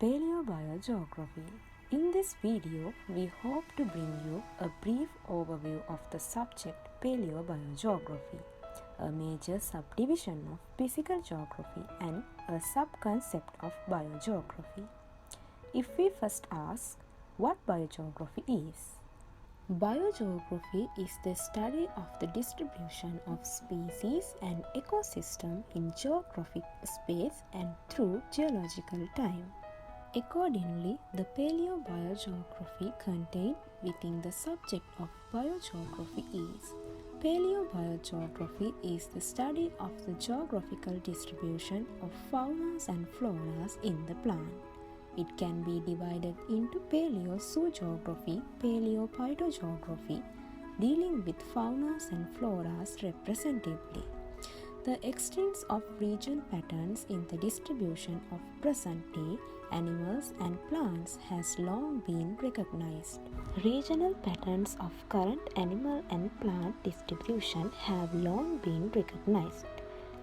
Palio Biogeography. In this video, we hope to bring you a brief overview of the subject Paleo Biogeography, a major subdivision of physical geography and a subconcept of biogeography. If we first ask what biogeography is, biogeography is the study of the distribution of species and ecosystem in geographic space and through geological time. Accordingly, the paleobiogeography contained within the subject of biogeography is paleobiogeography is the study of the geographical distribution of faunas and floras in the plant. It can be divided into paleozoogeography, paleophytogeography, dealing with faunas and floras representatively. The extent of regional patterns in the distribution of present-day animals and plants has long been recognized. Regional patterns of current animal and plant distribution have long been recognized.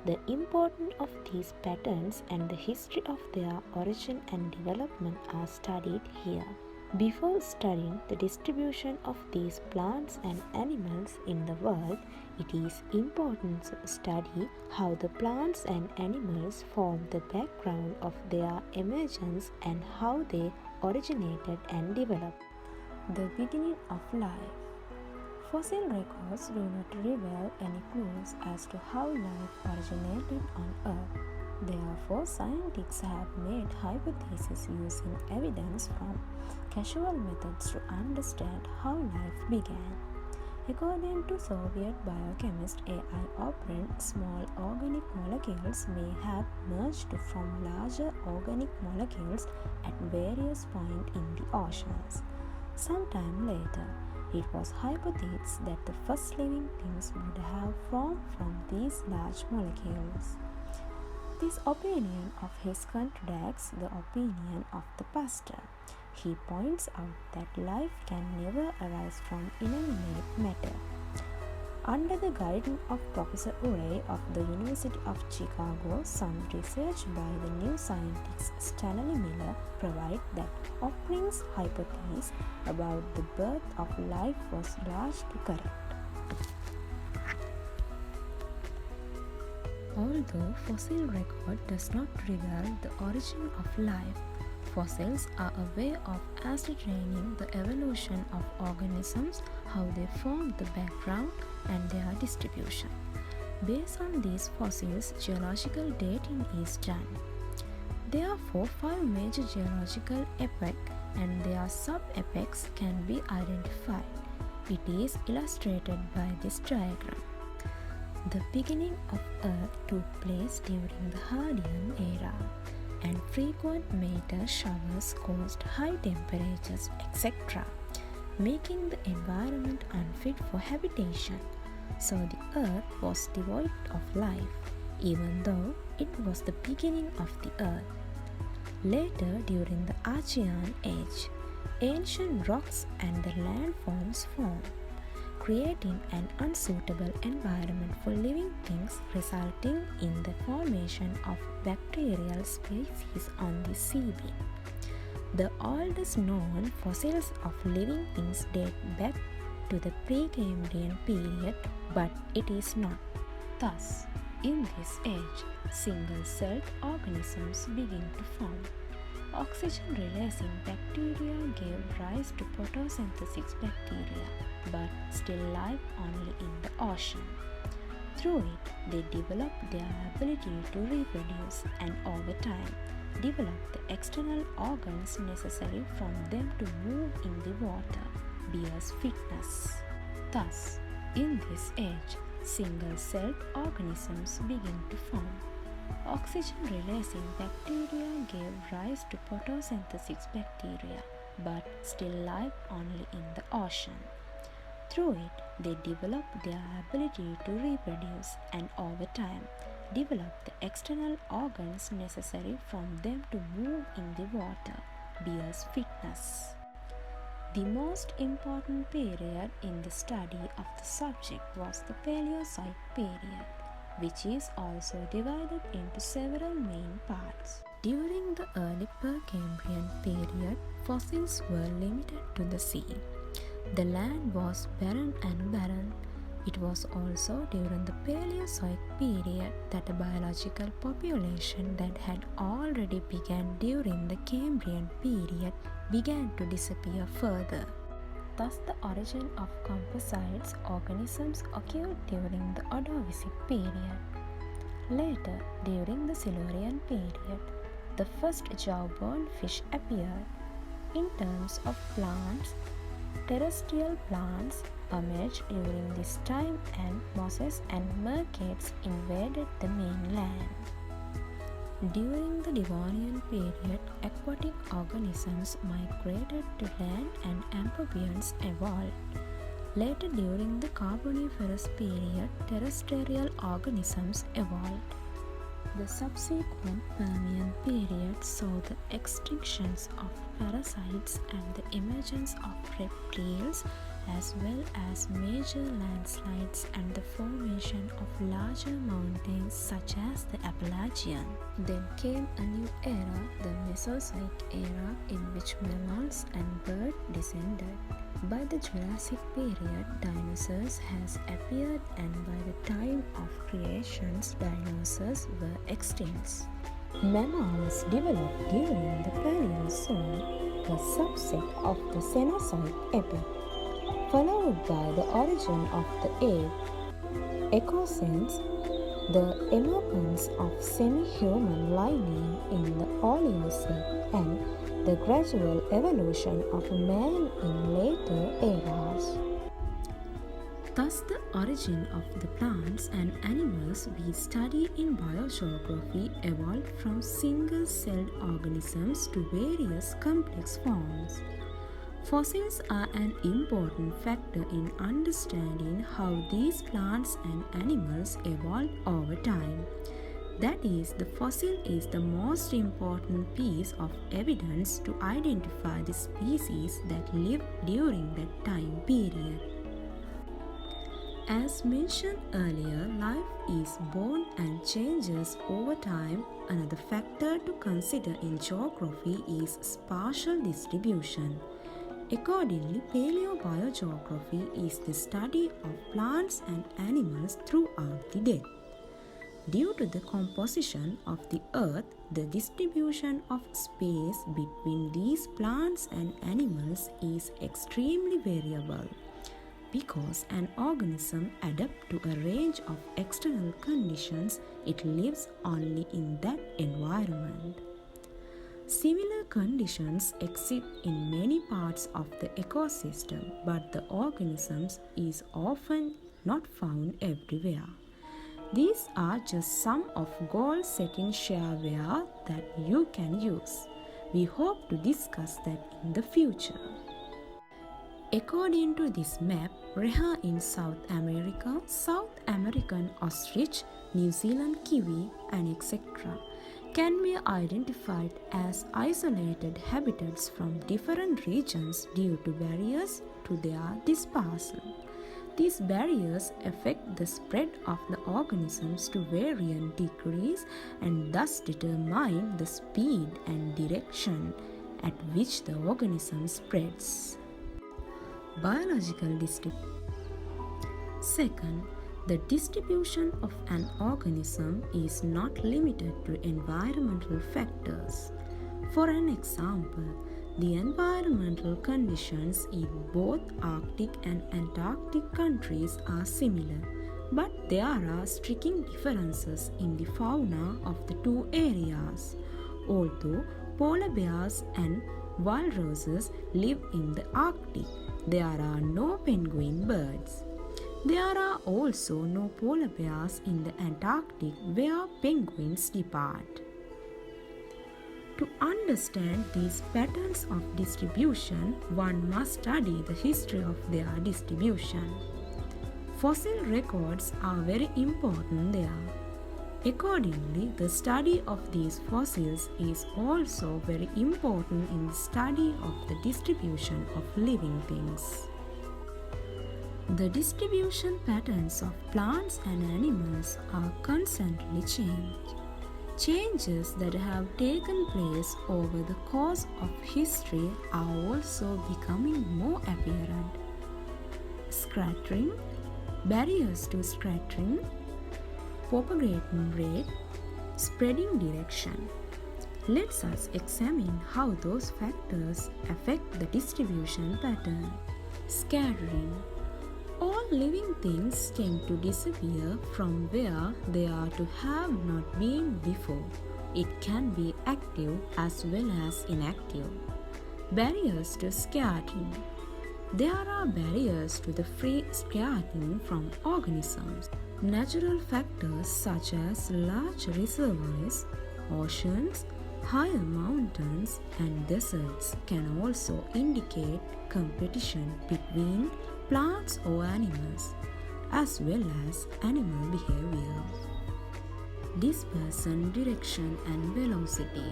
The importance of these patterns and the history of their origin and development are studied here. Before studying the distribution of these plants and animals in the world, it is important to study how the plants and animals form the background of their emergence and how they originated and developed. The beginning of life. Fossil records do not reveal any clues as to how life originated on Earth. Therefore, scientists have made hypotheses using evidence from casual methods to understand how life began. According to Soviet biochemist A.I. Operin, small organic molecules may have merged from larger organic molecules at various points in the oceans. Sometime later, it was hypothesized that the first living things would have formed from these large molecules. This opinion of his contradicts the opinion of the pastor. He points out that life can never arise from inanimate matter. Under the guidance of Professor Urey of the University of Chicago, some research by the new scientist Stanley Miller provide that Operin's hypothesis about the birth of life was largely correct. Although fossil record does not reveal the origin of life, fossils are a way of ascertaining the evolution of organisms, how they form the background and their distribution. Based on these fossils, geological dating is done. Therefore, 5 major geological epochs and their sub-epochs can be identified. It is illustrated by this diagram. The beginning of Earth took place during the Hadean era, and frequent meteor showers caused high temperatures, etc., making the environment unfit for habitation. So the Earth was devoid of life, even though it was the beginning of the Earth. Later, during the Archean age, ancient rocks and the landforms formed, creating an unsuitable environment for living things, resulting in the formation of bacterial species on the seabed. The oldest known fossils of living things date back to the Precambrian period, but it is not. Thus, in this age, single-celled organisms begin to form. Oxygen-releasing bacteria gave rise to photosynthetic bacteria, but still live only in the ocean. Through it, they develop their ability to reproduce and over time develop the external organs necessary from them to move in the water, bears fitness. Thus, in this age, single-celled organisms begin to form. Oxygen-releasing bacteria gave rise to photosynthetic bacteria, but still live only in the ocean. Through it, they develop their ability to reproduce and over time develop the external organs necessary from them to move in the water, bears fitness. The most important period in the study of the subject was the Paleozoic period, which is also divided into several main parts. During the early Precambrian period, fossils were limited to the sea. The land was barren and barren. It was also during the Paleozoic period that a biological population that had already begun during the Cambrian period began to disappear further. Thus, the origin of composite organisms occurred during the Ordovicic period. Later, during the Silurian period, the first jaw-bone fish appeared. In terms of plants, terrestrial plants emerged during this time and mosses and mercaids invaded the mainland. During the Devonian period, aquatic organisms migrated to land and amphibians evolved. Later during the Carboniferous period, terrestrial organisms evolved. The subsequent Permian period saw the extinctions of parasites and the emergence of reptiles, as well as major landslides and the formation of larger mountains such as the Appalachian. Then came a new era, the Mesozoic era, in which mammals and birds descended. By the Jurassic period, dinosaurs has appeared, and by the time of creation, dinosaurs were extinct. Mammals developed during the Paleozoic, a subset of the Cenozoic epoch, followed by the origin of the Eoceno's, the emergence of semi-human living in the Oligocene, and the gradual evolution of man in later eras. Thus, the origin of the plants and animals we study in biogeography evolved from single-celled organisms to various complex forms. Fossils are an important factor in understanding how these plants and animals evolved over time. That is, the fossil is the most important piece of evidence to identify the species that lived during that time period. As mentioned earlier, life is born and changes over time. Another factor to consider in geography is spatial distribution. Accordingly, paleobiogeography is the study of plants and animals throughout the day. Due to the composition of the earth, the distribution of space between these plants and animals is extremely variable because an organism adapts to a range of external conditions. It lives only in that environment. Similar conditions exist in many parts of the ecosystem, but the organisms is often not found everywhere. These are just some of goal-setting shareware that you can use. We hope to discuss that in the future. According to this map, Reha in South America, South American ostrich, New Zealand kiwi, and etc. can be identified as isolated habitats from different regions due to barriers to their dispersal. These barriers affect the spread of the organisms to varying degrees and thus determine the speed and direction at which the organism spreads. Biological distribution. Second, the distribution of an organism is not limited to environmental factors. For an example, the environmental conditions in both Arctic and Antarctic countries are similar, but there are striking differences in the fauna of the two areas. Although polar bears and walruses live in the Arctic, there are no penguin birds. There are also no polar bears in the Antarctic where penguins depart. To understand these patterns of distribution, one must study the history of their distribution. Fossil records are very important there. Accordingly, the study of these fossils is also very important in the study of the distribution of living things. The distribution patterns of plants and animals are constantly changed. Changes that have taken place over the course of history are also becoming more apparent. Scattering, barriers to scattering, propagating rate, spreading direction. Let us examine how those factors affect the distribution pattern. Scattering. All living things tend to disappear from where they are to have not been before. It can be active as well as inactive. Barriers to scattering. There are barriers to the free scattering from organisms. Natural factors such as large reservoirs, oceans, higher mountains, and deserts can also indicate competition between plants or animals, as well as animal behavior. Dispersion, direction, and velocity.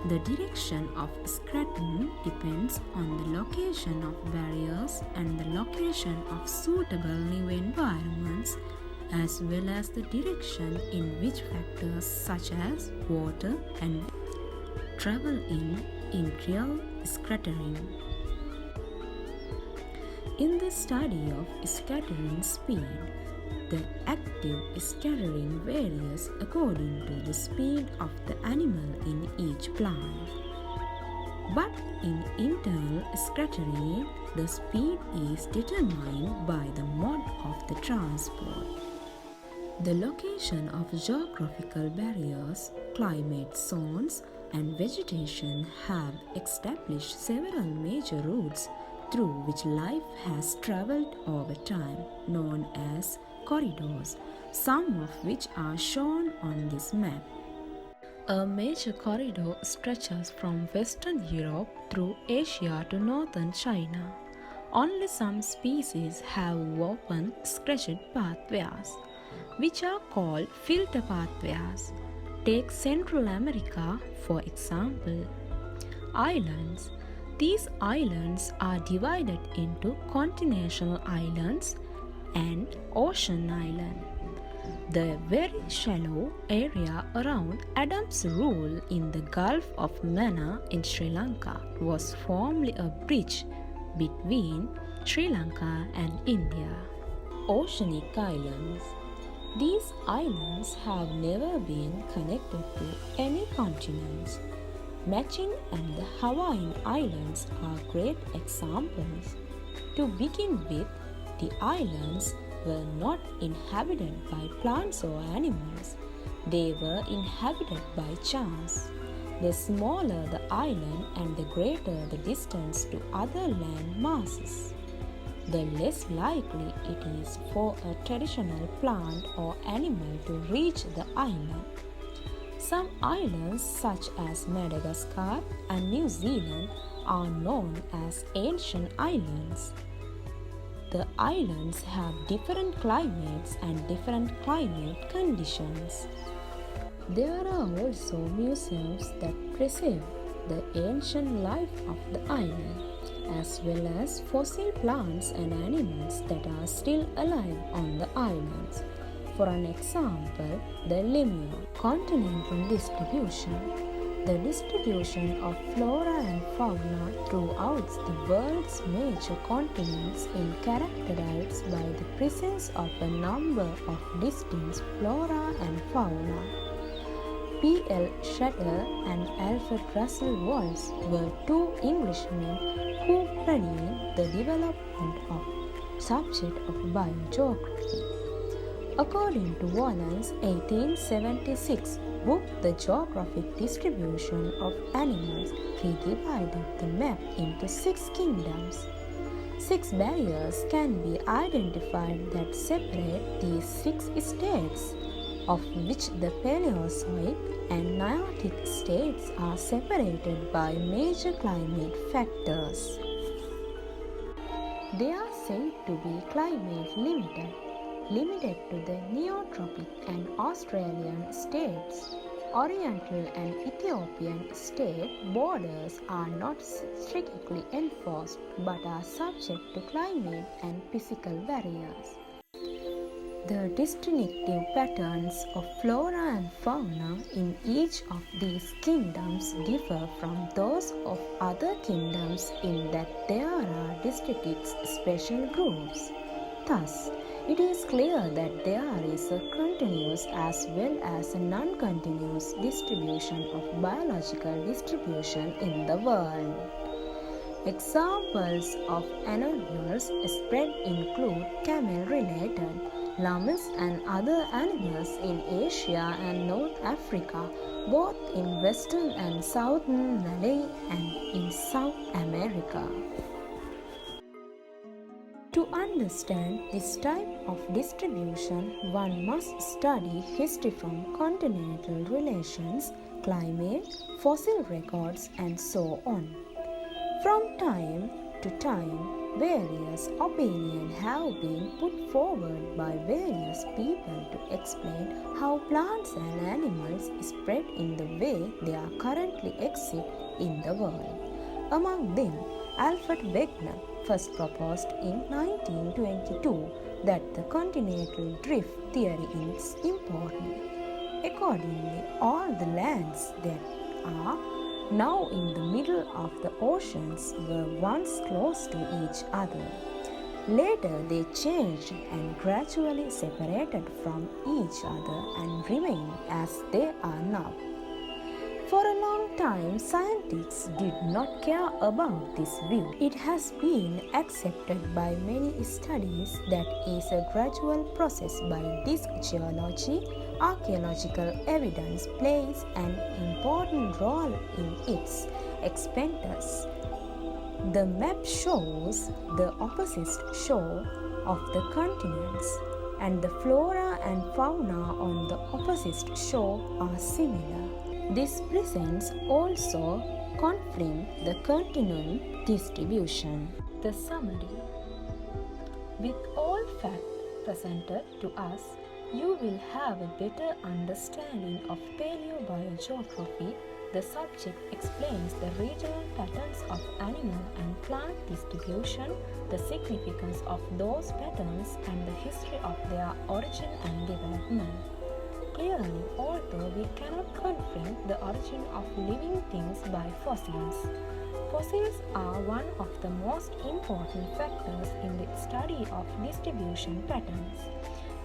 The direction of scattering depends on the location of barriers and the location of suitable new environments, as well as the direction in which factors such as water and travel in real scattering. In the study of scattering speed, the active scattering varies according to the speed of the animal in each plant. But in internal scattering, the speed is determined by the mode of the transport. The location of geographical barriers, climate zones, and vegetation have established several major routes through which life has traveled over time, known as corridors, some of which are shown on this map. A major corridor stretches from Western Europe through Asia to northern China. Only some species have open, scratched pathways, which are called filter pathways. Take Central America, for example. Islands. These islands are divided into continental islands and ocean island. The very shallow area around Adam's Rule in the Gulf of Mannar in Sri Lanka was formerly a bridge between Sri Lanka and India. Oceanic islands. These islands have never been connected to any continents. Matching and the Hawaiian Islands are great examples. To begin with, the islands were not inhabited by plants or animals. They were inhabited by chance. The smaller the island and the greater the distance to other land masses, the less likely it is for a traditional plant or animal to reach the island. Some islands, such as Madagascar and New Zealand, are known as ancient islands. The islands have different climates and different climate conditions. There are also museums that preserve the ancient life of the island, as well as fossil plants and animals that are still alive on the islands. For an example, the lemur. Continental distribution. The distribution of flora and fauna throughout the world's major continents is characterized by the presence of a number of distinct flora and fauna. P.L. Shatter and Alfred Russel Wallace were two Englishmen who pioneered the development of subject of biogeography. According to Wallace's 1876 book, The Geographic Distribution of Animals, he divided the map into 6 kingdoms. 6 barriers can be identified that separate these 6 states, of which the Paleozoic and Neolithic states are separated by major climate factors. They are said to be climate limited to the Neotropic and Australian states. Oriental and Ethiopian state borders are not strictly enforced but are subject to climate and physical barriers. The distinctive patterns of flora and fauna in each of these kingdoms differ from those of other kingdoms in that there are distinct special groups. Thus, it is clear that there is a continuous as well as a non-continuous distribution of biological distribution in the world. Examples of anomalous spread include camel-related llamas and other animals in Asia and North Africa, both in Western and Southern Malay and in South America. To understand this type of distribution, one must study history from continental relations, climate, fossil records, and so on. From time to time, various opinions have been put forward by various people to explain how plants and animals spread in the way they are currently exist in the world. Among them, Alfred Wegener first proposed in 1922 that the continental drift theory is important. Accordingly, all the lands that are now in the middle of the oceans were once close to each other. Later they changed and gradually separated from each other and remained as they are now. For a long time, scientists did not care about this view. It has been accepted by many studies that is a gradual process by which geology, archaeological evidence plays an important role in its expanse. The map shows the opposite shore of the continents, and the flora and fauna on the opposite shore are similar. This presents also confirm the continuum distribution. The summary. With all facts presented to us, you will have a better understanding of Palio Biogeography. The subject explains the regional patterns of animal and plant distribution, the significance of those patterns, and the history of their origin and development. Clearly, although we cannot confirm the origin of living things by fossils, fossils are one of the most important factors in the study of distribution patterns.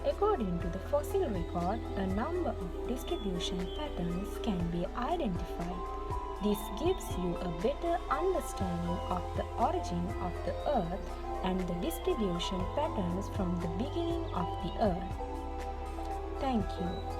According to the fossil record, a number of distribution patterns can be identified. This gives you a better understanding of the origin of the Earth and the distribution patterns from the beginning of the Earth. Thank you.